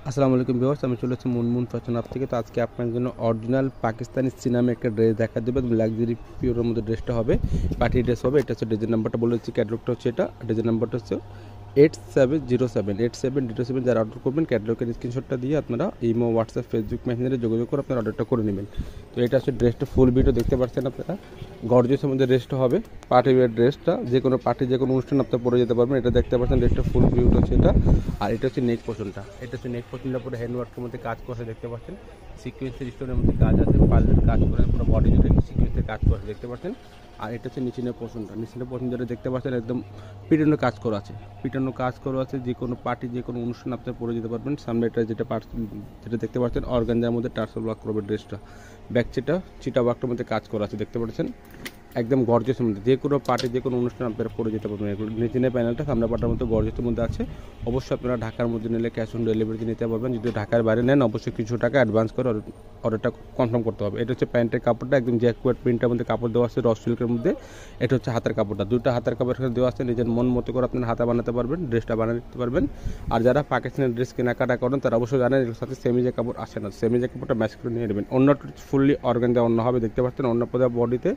আসসালামু আলাইকুম ভিউয়ার্স, আমি চলে এসেছি মুনমুন ফ্যাশন হাব থেকে। তো আজকে আপনার জন্য অরিজিনাল পাকিস্তানি সিনামে একটা ড্রেস দেখা দেবে, লাক্সারি পিওরের মধ্যে ড্রেসটা হবে, পার্টি ড্রেস হবে। এটা হচ্ছে ডিজাইন নাম্বারটা বলে দিচ্ছি, ক্যাটালগটা হচ্ছে এটা, ডিজাইন নাম্বারটা হচ্ছে 8707 যারা অর্ডার করবেন ক্যাটালগের স্ক্রিনশটটা দিয়ে আপনারা ইমো, হোয়াটসঅ্যাপ, ফেসবুক মেসেঞ্জারে যোগাযোগ করে আপনারা অর্ডারটা করে নেবেন। তো এটা হচ্ছে ড্রেসটা ফুল ভিডিও দেখতে পাচ্ছেন আপনারা, গর্জিয়াসের মধ্যে ড্রেসটা হবে, পার্টি ওয়্যার ড্রেসটা, যে কোনো পার্টি যে কোনো অনুষ্ঠান আপনারা পরে যেতে পারবেন। এটা দেখতে পাচ্ছেন ড্রেসটা ফুল ভিউটা হচ্ছে এটা। আর এটা হচ্ছে নেক পোর্শনটা, এটা হচ্ছে নেক পোর্শনটা পুরো হ্যান্ডওয়ার্কের মধ্যে কাজ করে দেখতে পাচ্ছেন, সিকোয়েন্সের স্টোনের মধ্যে কাজ আছে, পার্লের কাজ করে পুরো বডি জুড়ে সিকোয়েন্সের কাজ করে দেখতে পাচ্ছেন। আর এটা হচ্ছে নিচের পোর্শনটা, নিচের পোর্শন যেটা দেখতে পাচ্ছেন একদম পিটানো কাজ করা আছে, পিটানো কাজ করা আছে, যে কোনো পার্টি যে কোনো অনুষ্ঠান আপনারা পরে যেতে পারবেন। সামনে এটা যেটা দেখতে পাচ্ছেন অর্গানজার মধ্যে টার্সেল ওয়ার্ক করবে ড্রেসটা, ব্যাক চিটা ওয়ার্কটার মধ্যে কাজ করা আছে দেখতে পাচ্ছেন, একদম গর্জিয়াসের মধ্যে যে কোনো পার্টি যে কোনো অনুষ্ঠান আপনারা পরে যেতে পারবেন। এগুলো নিচের প্যানেলটা সামনে পাটার মতো গর্জিয়াসের মধ্যে আছে। অবশ্যই আপনারা ঢাকার মধ্যে নিলে ক্যাশ অন ডেলিভারিতে নিতে পারবেন। যদি ঢাকার বাইরে নেন অবশ্যই কিছু টাকা অ্যাডভান্স করে অর্ডারটা কনফার্ম করতে হবে। এটা হচ্ছে প্যান্টের কাপড়টা, একদম জ্যাকোয়েট প্রিন্টের মধ্যে কাপড় দেওয়া আছে, রস সিল্কের মধ্যে। এটা হচ্ছে হাতের কাপড়টা, দুটো হাতের কাপড় এখানে দেওয়া আছে, নিজের মন মতো করে আপনারা হাতা বানাতে পারবেন, ড্রেসটা বানিয়ে দিতে পারবেন। আর যারা পাকিস্তানের ড্রেস কেনাকাটা করেন তারা অবশ্যই জানেন এর সাথে সেমিজে কাপড় আসে না, সেমিজে কাপড়টা ম্যাচ করে নিয়ে নেবেন। অন্যটা ফুললি অর্গানজা অন্য হবে দেখতে পাচ্ছেন, অন্য পদা বডিতে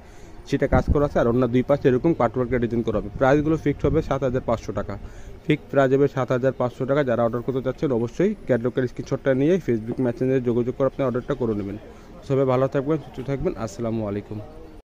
সেটা কাজ করা আছে, আর অন্য দুই পাশে এরকম পাটওয়ার্কের ডিজাইন করা হবে। প্রাইসগুলো ফিক্সড হবে 7500 টাকা, ফিক্সড প্রাইস হবে 7500 টাকা। যারা অর্ডার করতে চাচ্ছেন অবশ্যই ক্যাটালগের স্ক্রিনশটটা নিয়ে ফেসবুক মেসেঞ্জারে যোগাযোগ করে আপনি অর্ডারটা করে নেবেন। সবাই ভালো থাকবেন, সুস্থ থাকবেন, আসসালামু আলাইকুম।